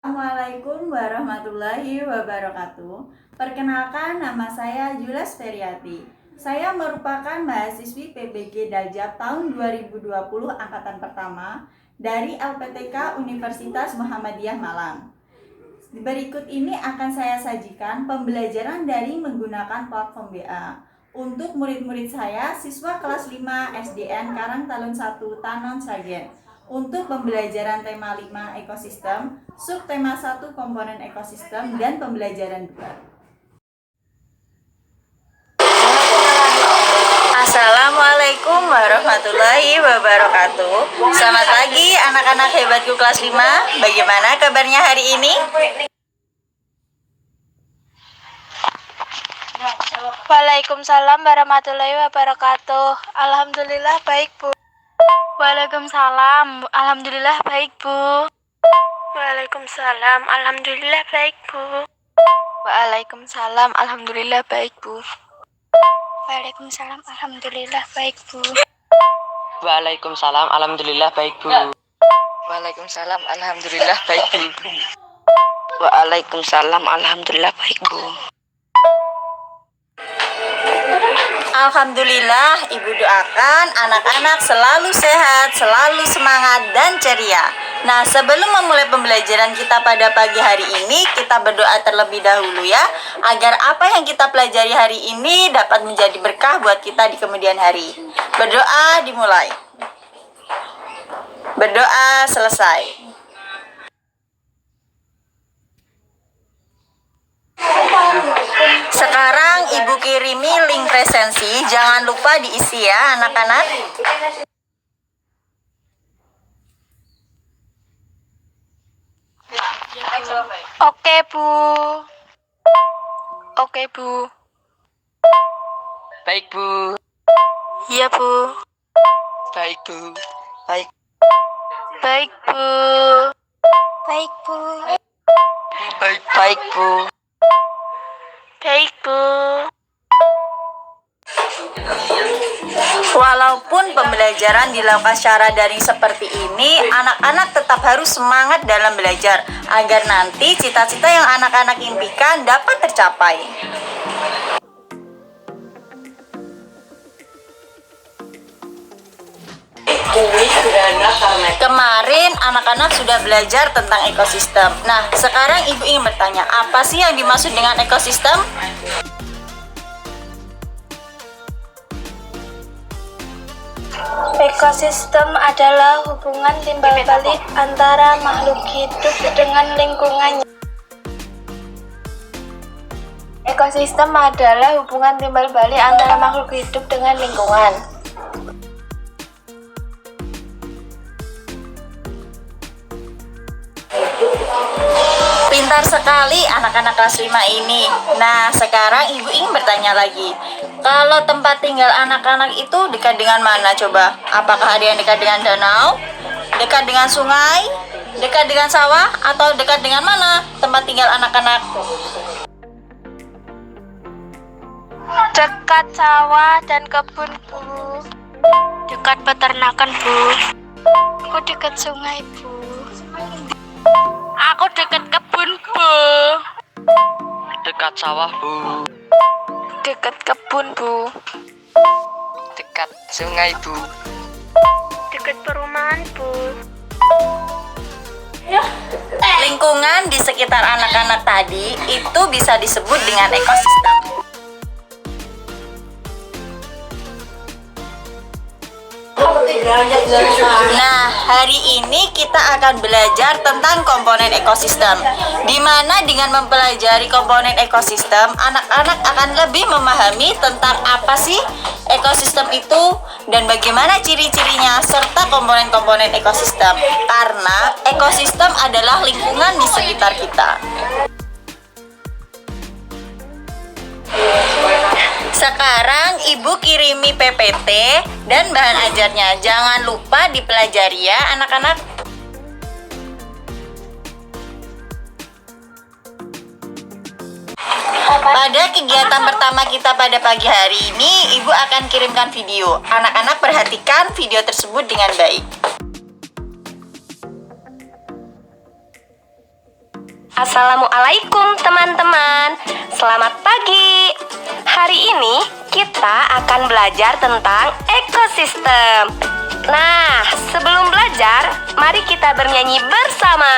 Assalamualaikum warahmatullahi wabarakatuh. Perkenalkan, nama saya Jules Feriati. Saya merupakan mahasiswi PBG Dajab tahun 2020 angkatan pertama dari LPTK Universitas Muhammadiyah Malang. Berikut ini akan saya sajikan pembelajaran daring menggunakan platform BA. Untuk murid-murid saya, siswa kelas 5 SDN Karangtalun 1 Tanon Sragen. Untuk pembelajaran tema 5 ekosistem, subtema 1 komponen ekosistem, dan pembelajaran 2. Assalamualaikum warahmatullahi wabarakatuh. Selamat pagi anak-anak hebatku kelas 5. Bagaimana kabarnya hari ini? Waalaikumsalam warahmatullahi wabarakatuh. Alhamdulillah baik, Bu. Waalaikumsalam. Alhamdulillah baik, Bu. Waalaikumsalam. Alhamdulillah baik, Bu. Waalaikumsalam. Alhamdulillah baik, Bu. Waalaikumsalam. Alhamdulillah baik, Bu. Waalaikumsalam. Alhamdulillah baik, Bu. Waalaikumsalam. Alhamdulillah baik, Bu. Waalaikumsalam. Alhamdulillah baik, Bu. Alhamdulillah, Ibu doakan anak-anak selalu sehat, selalu semangat dan ceria. Nah, sebelum memulai pembelajaran kita pada pagi hari ini, kita berdoa terlebih dahulu ya, agar apa yang kita pelajari hari ini dapat menjadi berkah buat kita di kemudian hari. Berdoa dimulai. Berdoa selesai. Sekarang Ibu kirimi link presensi, jangan lupa diisi ya anak-anak. Oke, Bu. Oke, Bu. Baik, Bu. Iya, Bu. Baik, Bu. Baik. Baik, Bu. Baik, Bu. Baik. Baik, Bu. Baik, Bu. Walaupun pembelajaran dilakukan secara daring seperti ini, anak-anak tetap harus semangat dalam belajar agar nanti cita-cita yang anak-anak impikan dapat tercapai. Kemarin anak-anak sudah belajar tentang ekosistem. Nah, sekarang Ibu ingin bertanya, apa sih yang dimaksud dengan ekosistem? Ekosistem adalah hubungan timbal balik antara makhluk hidup dengan lingkungannya. Ekosistem adalah hubungan timbal balik antara makhluk hidup dengan lingkungan. Pintar sekali anak-anak kelas 5 ini. Nah, sekarang Ibu ingin bertanya lagi. Kalau tempat tinggal anak-anak itu dekat dengan mana coba? Apakah ada yang dekat dengan danau? Dekat dengan sungai? Dekat dengan sawah? Atau dekat dengan mana tempat tinggal anak-anak? Dekat sawah dan kebun, Bu. Dekat peternakan, Bu. Aku dekat sungai, Bu. Aku dekat kebun, Bu. Dekat sawah, Bu. Dekat kebun, Bu. Dekat sungai, Bu. Dekat perumahan, Bu. Lingkungan di sekitar anak-anak tadi itu bisa disebut dengan ekosistem. Nah, hari ini kita akan belajar tentang komponen ekosistem, di mana dengan mempelajari komponen ekosistem, anak-anak akan lebih memahami tentang apa sih ekosistem itu dan bagaimana ciri-cirinya serta komponen-komponen ekosistem. Karena ekosistem adalah lingkungan di sekitar kita. Sekarang Ibu kirimi PPT dan bahan ajarnya. Jangan lupa dipelajari ya anak-anak. Pada kegiatan pertama kita pada pagi hari ini, Ibu akan kirimkan video. Anak-anak perhatikan video tersebut dengan baik. Assalamualaikum teman-teman. Selamat pagi. Hari ini kita akan belajar tentang ekosistem. Nah, sebelum belajar, mari kita bernyanyi bersama.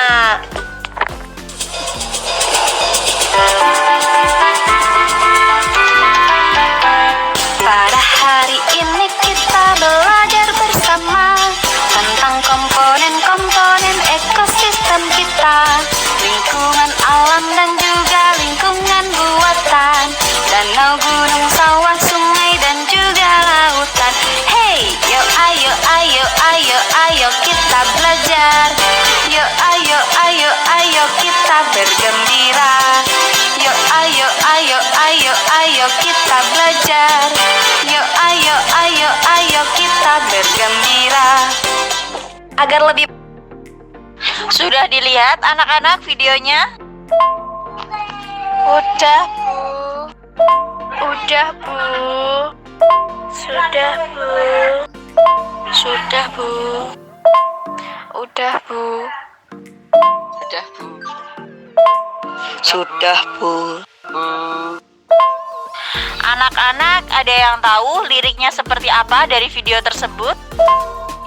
Pada hari ini kita belajar bersama tentang komponen-komponen ekosistem kita, lingkungan alam dan juga lingkungan buatan, danau, gunung, sawah, sungai dan juga lautan. Hey, yuk ayo ayo ayo ayo kita belajar. Yuk ayo ayo ayo kita bergembira. Yuk ayo ayo ayo ayo kita belajar. Yuk ayo ayo ayo kita bergembira. Agar lebih. Sudah dilihat anak-anak videonya? Udah, Bu. Udah, Bu. Sudah, Bu. Sudah, Bu. Udah, Bu. Sudah, Bu. Sudah, Bu. Anak-anak, ada yang tahu liriknya seperti apa dari video tersebut?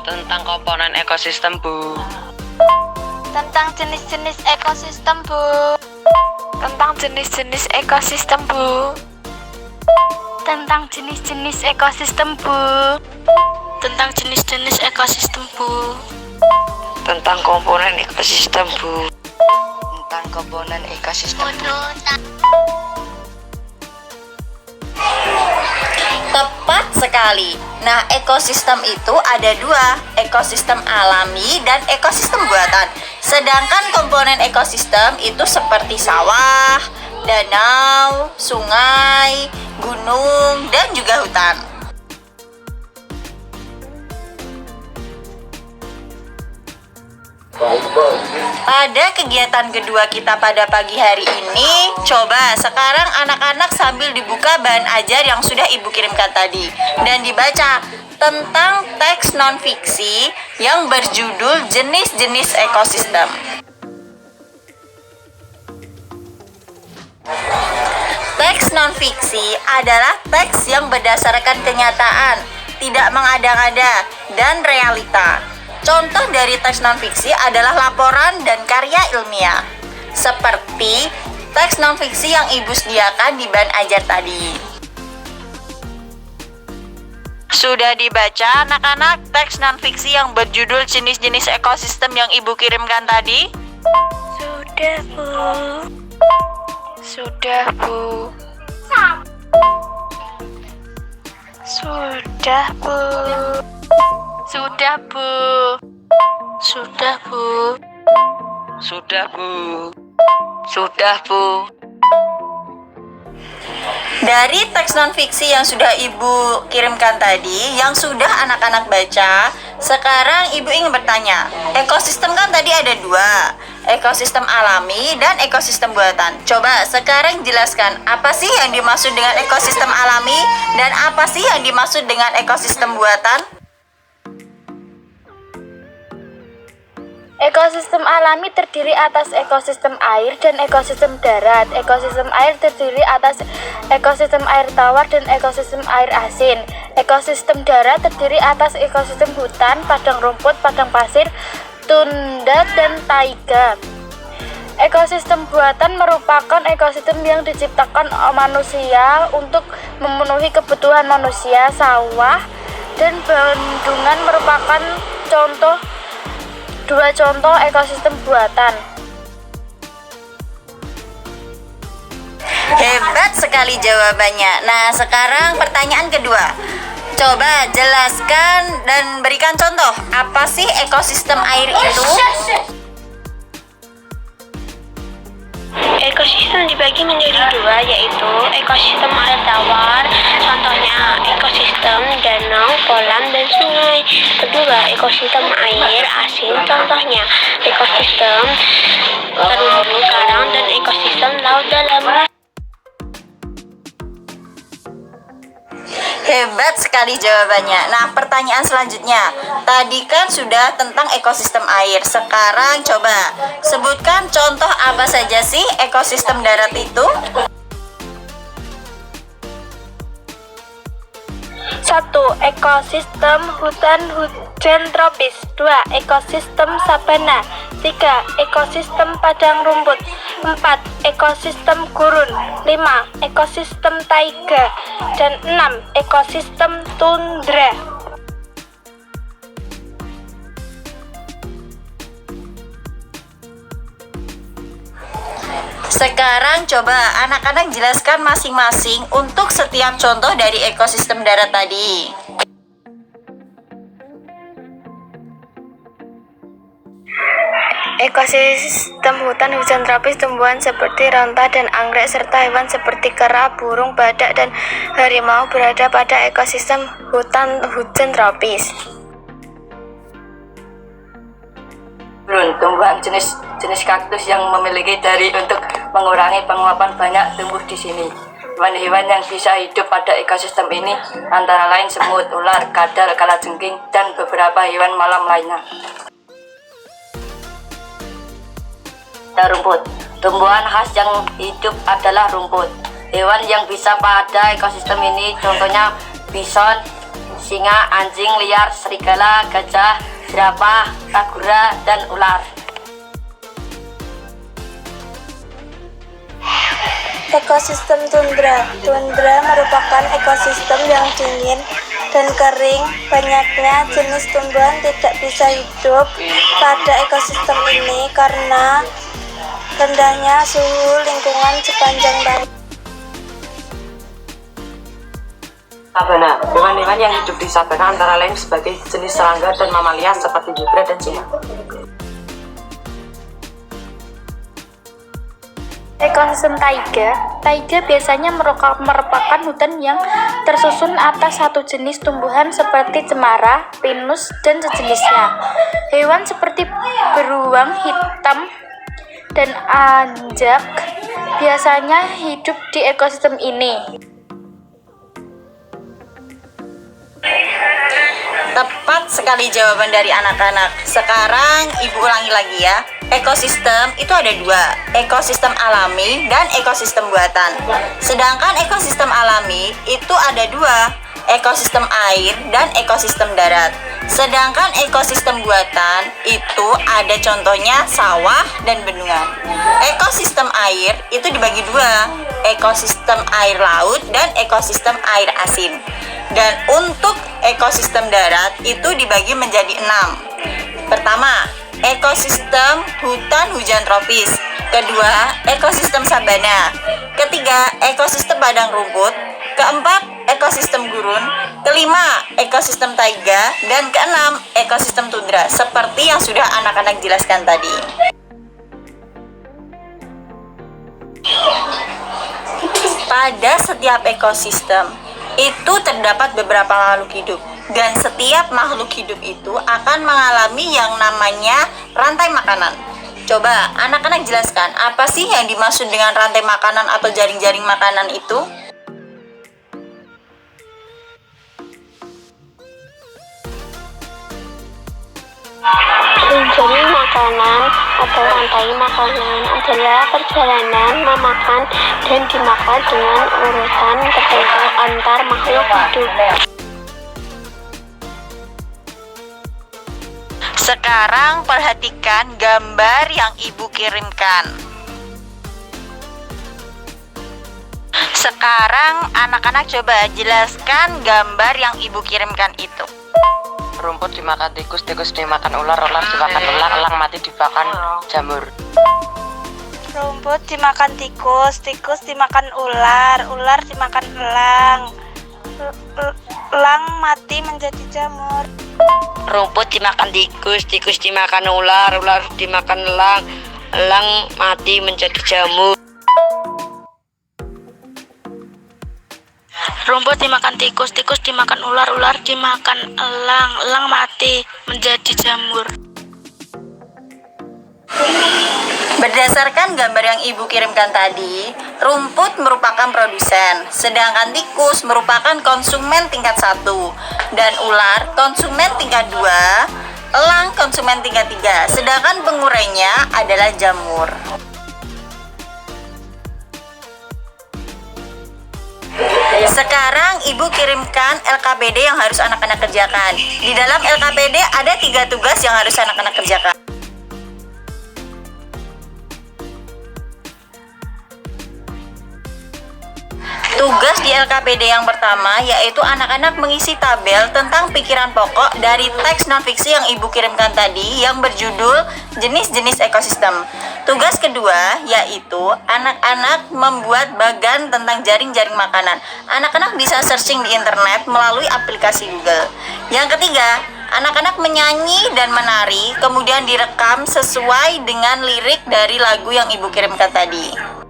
Tentang komponen ekosistem, Bu. Tentang jenis-jenis ekosistem, Bu. Tentang jenis-jenis ekosistem, Bu. Tentang jenis-jenis ekosistem, Bu. Tentang jenis-jenis ekosistem, Bu. Tentang komponen ekosistem, Bu. Tentang komponen ekosistem, Bu. Tepat sekali. Nah, ekosistem itu ada dua, ekosistem alami dan ekosistem buatan. Sedangkan komponen ekosistem itu seperti sawah, danau, sungai, gunung, dan juga hutan. Pada kegiatan kedua kita pada pagi hari ini, coba sekarang anak-anak sambil dibuka bahan ajar yang sudah Ibu kirimkan tadi dan dibaca tentang teks non-fiksi yang berjudul jenis-jenis ekosistem. Teks non-fiksi adalah teks yang berdasarkan kenyataan, tidak mengada-ngada, dan realita. Contoh dari teks non-fiksi adalah laporan dan karya ilmiah, seperti teks non-fiksi yang Ibu sediakan di bahan ajar tadi. Sudah dibaca anak-anak teks non-fiksi yang berjudul jenis-jenis ekosistem yang Ibu kirimkan tadi? Sudah, Bu. Sudah, Bu. Sudah, Bu. Sudah, Bu. Sudah, Bu. Sudah, Bu. Sudah, Bu. Dari teks non-fiksi yang sudah Ibu kirimkan tadi, yang sudah anak-anak baca, sekarang Ibu ingin bertanya, ekosistem kan tadi ada dua, ekosistem alami dan ekosistem buatan. Coba sekarang jelaskan, apa sih yang dimaksud dengan ekosistem alami dan apa sih yang dimaksud dengan ekosistem buatan? Ekosistem alami terdiri atas ekosistem air dan ekosistem darat. Ekosistem air terdiri atas ekosistem air tawar dan ekosistem air asin. Ekosistem darat terdiri atas ekosistem hutan, padang rumput, padang pasir, tundra, dan taiga. Ekosistem buatan merupakan ekosistem yang diciptakan manusia untuk memenuhi kebutuhan manusia. Sawah dan bendungan merupakan dua contoh ekosistem buatan. Hebat sekali jawabannya. Nah, sekarang pertanyaan kedua. Coba jelaskan dan berikan contoh. Apa sih ekosistem air itu? Ekosistem dibagi menjadi dua, yaitu ekosistem air tawar, contohnya ekosistem danau, kolam, dan sungai. Kedua, ekosistem air asin, contohnya ekosistem terumbu karang dan ekosistem laut dalam. Hebat sekali jawabannya. Nah, pertanyaan selanjutnya. Tadi kan sudah tentang ekosistem air. Sekarang coba sebutkan contoh apa saja sih ekosistem darat itu? 1. Ekosistem hutan hujan tropis. 2. Ekosistem sabana. 3. Ekosistem padang rumput. 4. Ekosistem gurun. 5. Ekosistem taiga. Dan 6. Ekosistem tundra. Sekarang coba anak-anak jelaskan masing-masing untuk setiap contoh dari ekosistem darat tadi. Ekosistem hutan hujan tropis tumbuhan seperti ronta dan anggrek serta hewan seperti kera, burung, badak, dan harimau berada pada ekosistem hutan hujan tropis. Tumbuhan jenis kaktus yang memiliki dari untuk mengurangi penguapan banyak tumbuh di sini. Hewan-hewan yang bisa hidup pada ekosistem ini antara lain semut, ular, kadal, kalajengking, dan beberapa hewan malam lainnya. Rumput. Tumbuhan khas yang hidup adalah rumput. Hewan yang bisa pada ekosistem ini contohnya bison, singa, anjing liar, serigala, gajah, jerapah, kagura, dan ular. Ekosistem tundra. Tundra merupakan ekosistem yang dingin dan kering. Banyaknya jenis tumbuhan tidak bisa hidup pada ekosistem ini karena rendahnya suhu lingkungan sepanjang tahun. Sabana. Hewan-hewan yang hidup di sabana antara lain sebagai jenis serangga dan mamalia seperti zebra dan singa. Ekosistem taiga. Taiga biasanya merupakan hutan yang tersusun atas satu jenis tumbuhan seperti cemara, pinus, dan sejenisnya. Hewan seperti beruang hitam dan anjak biasanya hidup di ekosistem ini. Tepat sekali jawaban dari anak-anak. Sekarang ibu ulangi lagi ya. Ekosistem itu ada dua, ekosistem alami dan ekosistem buatan. Sedangkan ekosistem alami itu ada dua, ekosistem air dan ekosistem darat. Sedangkan ekosistem buatan itu ada contohnya sawah dan bendungan. Ekosistem air itu dibagi dua, ekosistem air laut dan ekosistem air asin. Dan untuk ekosistem darat itu dibagi menjadi 6. Pertama, ekosistem hutan hujan tropis. Kedua, ekosistem sabana. Ketiga, ekosistem padang rumput. Keempat, ekosistem gurun. Kelima, ekosistem taiga. Dan keenam, ekosistem tundra. Seperti yang sudah anak-anak jelaskan tadi. Pada setiap ekosistem itu terdapat beberapa makhluk hidup, dan setiap makhluk hidup itu akan mengalami yang namanya rantai makanan. Coba anak-anak jelaskan apa sih yang dimaksud dengan rantai makanan atau jaring-jaring makanan itu? Jaring makanan atau rantai makanan adalah perjalanan memakan dan dimakan dengan urutan tertentu antar makhluk hidup. Sekarang perhatikan gambar yang ibu kirimkan. Sekarang anak-anak coba jelaskan gambar yang ibu kirimkan itu. Rumput dimakan tikus, tikus dimakan ular, ular dimakan elang, elang mati dimakan jamur. Rumput dimakan tikus, tikus dimakan ular, ular dimakan elang, elang mati menjadi jamur. Rumput dimakan tikus, tikus dimakan ular, ular dimakan elang, elang mati menjadi jamur. Rumput dimakan tikus, tikus dimakan ular, ular dimakan elang, elang mati menjadi jamur. Berdasarkan gambar yang Ibu kirimkan tadi, rumput merupakan produsen, sedangkan tikus merupakan konsumen tingkat 1, dan ular konsumen tingkat 2, elang konsumen tingkat 3, sedangkan pengurainya adalah jamur. Sekarang Ibu kirimkan LKPD yang harus anak-anak kerjakan. Di dalam LKPD ada 3 tugas yang harus anak-anak kerjakan. Tugas di LKPD yang pertama yaitu anak-anak mengisi tabel tentang pikiran pokok dari teks non-fiksi yang Ibu kirimkan tadi yang berjudul jenis-jenis ekosistem. Tugas kedua yaitu anak-anak membuat bagan tentang jaring-jaring makanan. Anak-anak bisa searching di internet melalui aplikasi Google. Yang ketiga, anak-anak menyanyi dan menari kemudian direkam sesuai dengan lirik dari lagu yang Ibu kirimkan tadi.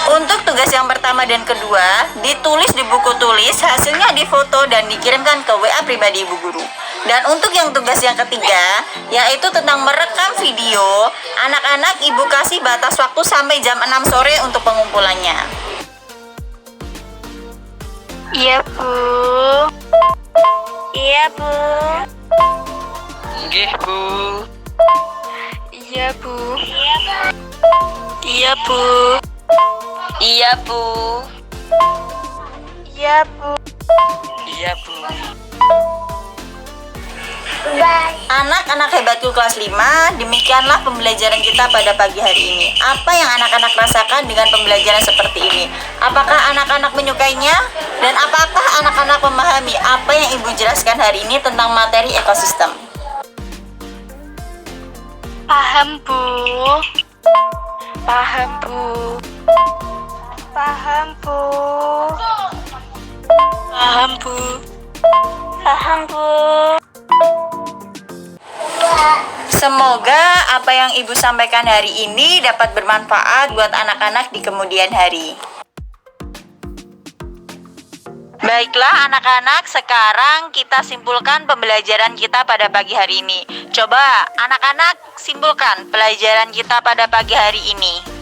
Untuk tugas yang pertama dan kedua, ditulis di buku tulis, hasilnya difoto dan dikirimkan ke WA pribadi Ibu Guru. Dan untuk yang tugas yang ketiga, yaitu tentang merekam video, anak-anak Ibu kasih batas waktu sampai jam 6 sore untuk pengumpulannya. Iya, Bu. Iya, Bu. Nggih, Bu. Iya, Bu. Iya, Bu. Iya, Bu. Iya, Bu. Iya, Bu. Anak-anak hebatku kelas 5, demikianlah pembelajaran kita pada pagi hari ini. Apa yang anak-anak rasakan dengan pembelajaran seperti ini? Apakah anak-anak menyukainya? Dan apakah anak-anak memahami apa yang Ibu jelaskan hari ini tentang materi ekosistem? Paham, Bu. Paham, Bu. Paham, Bu. Paham, Bu. Paham, Bu. Semoga apa yang Ibu sampaikan hari ini dapat bermanfaat buat anak-anak di kemudian hari. Baiklah anak-anak, sekarang kita simpulkan pembelajaran kita pada pagi hari ini. Coba anak-anak simpulkan pelajaran kita pada pagi hari ini.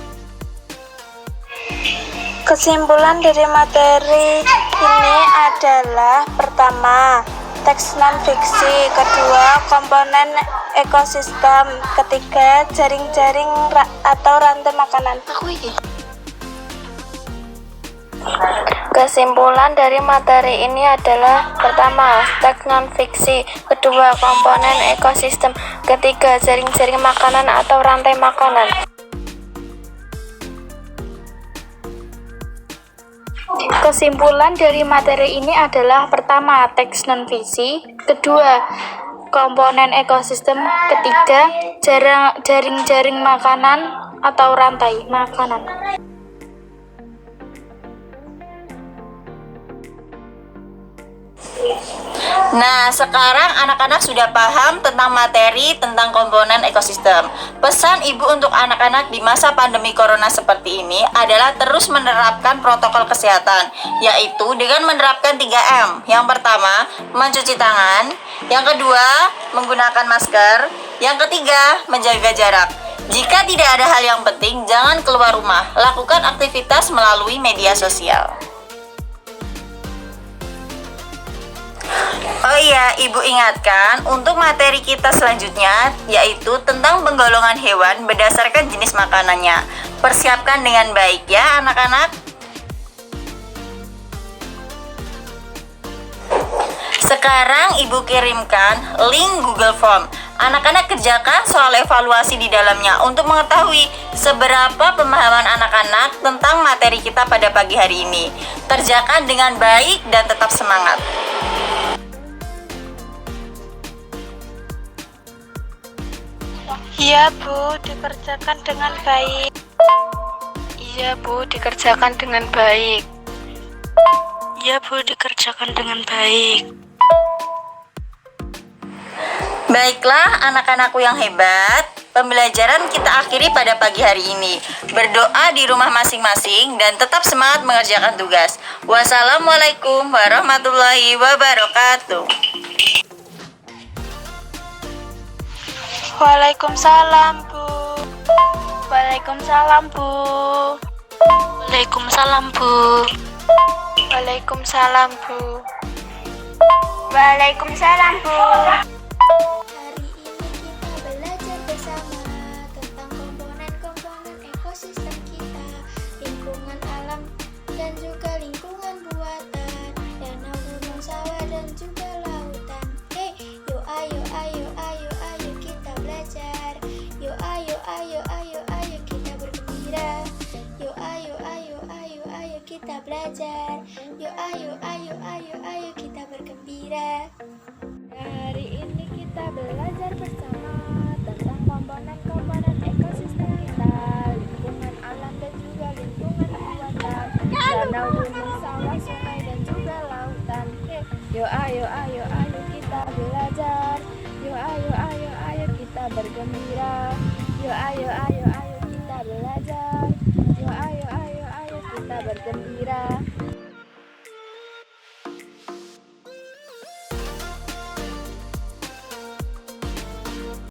Kesimpulan dari materi ini adalah: pertama, teks non-fiksi; kedua, komponen ekosistem; ketiga, jaring-jaring atau rantai makanan. Kesimpulan dari materi ini adalah: pertama, teks non-fiksi; kedua, komponen ekosistem; ketiga, jaring-jaring makanan atau rantai makanan. Kesimpulan dari materi ini adalah: pertama, teks non-fiksi; kedua, komponen ekosistem; ketiga, jaring-jaring makanan atau rantai makanan. Nah, sekarang anak-anak sudah paham tentang materi tentang komponen ekosistem. Pesan Ibu untuk anak-anak di masa pandemi corona seperti ini adalah terus menerapkan protokol kesehatan, yaitu dengan menerapkan 3M. Yang pertama, mencuci tangan. Yang kedua, menggunakan masker. Yang ketiga, menjaga jarak. Jika tidak ada hal yang penting, jangan keluar rumah. Lakukan aktivitas melalui media sosial. Oh iya, Ibu ingatkan untuk materi kita selanjutnya yaitu tentang penggolongan hewan berdasarkan jenis makanannya. Persiapkan dengan baik ya anak-anak. Sekarang Ibu kirimkan link Google Form. Anak-anak kerjakan soal evaluasi di dalamnya untuk mengetahui seberapa pemahaman anak-anak tentang materi kita pada pagi hari ini. Kerjakan dengan baik dan tetap semangat. Iya, Bu, dikerjakan dengan baik. Iya, Bu, dikerjakan dengan baik. Iya, Bu, dikerjakan dengan baik. Baiklah anak-anakku yang hebat, pembelajaran kita akhiri pada pagi hari ini. Berdoa di rumah masing-masing dan tetap semangat mengerjakan tugas. Wassalamualaikum warahmatullahi wabarakatuh. Waalaikumsalam, Bu. Waalaikumsalam, Bu. Waalaikumsalam, Bu. Waalaikumsalam, Bu. Waalaikumsalam, Bu. Hari ini kita belajar bersama tentang komponen-komponen ekosistem kita, lingkungan alam dan juga lingkungan buatan, danau, gunung, sawah dan juga lautan. Hey, yuk ayo kita belajar. Yuk ayo kita bergembira. Yuk ayo kita belajar. Yuk ayo kita bergembira. Hari ini kita belajar bersama tentang komponen-komponen ekosistem kita, lingkungan alam dan juga lingkungan buatan, danau, gunung, sawah, sungai dan juga lautan. Yuk ayo kita belajar. Yuk ayo kita bergembira. Yuk ayo kita belajar. Yuk ayo kita bergembira.